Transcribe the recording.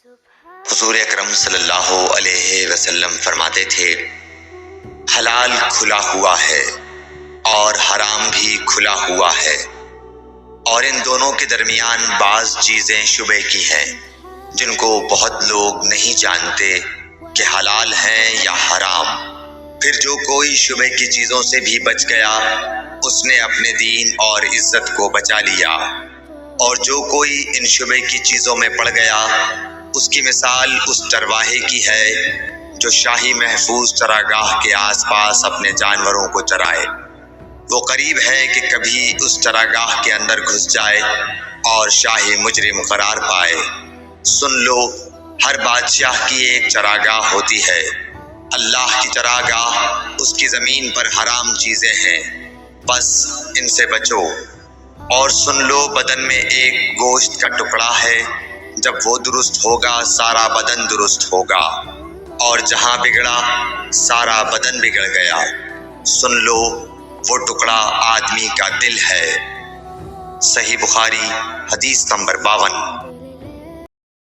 حضور اکرم صلی اللہ علیہ وسلم فرماتے تھے، حلال کھلا ہوا ہے اور حرام بھی کھلا ہوا ہے، اور ان دونوں کے درمیان بعض چیزیں شبہ کی ہیں جن کو بہت لوگ نہیں جانتے کہ حلال ہیں یا حرام۔ پھر جو کوئی شبہ کی چیزوں سے بھی بچ گیا اس نے اپنے دین اور عزت کو بچا لیا، اور جو کوئی ان شبہ کی چیزوں میں پڑ گیا اس کی مثال اس چرواہے کی ہے جو شاہی محفوظ چراگاہ کے آس پاس اپنے جانوروں کو چرائے۔ وہ قریب ہے کہ کبھی اس چراگاہ کے اندر گھس جائے اور شاہی مجرم قرار پائے۔ سن لو، ہر بادشاہ کی ایک چراگاہ ہوتی ہے، اللہ کی چراگاہ اس کی زمین پر حرام چیزیں ہیں، بس ان سے بچو۔ اور سن لو، بدن میں ایک گوشت کا ٹکڑا ہے، جب وہ درست ہوگا سارا بدن درست ہوگا، اور جہاں بگڑا سارا بدن بگڑ گیا۔ سن لو، وہ ٹکڑا آدمی کا دل ہے۔ صحیح بخاری حدیث نمبر 52۔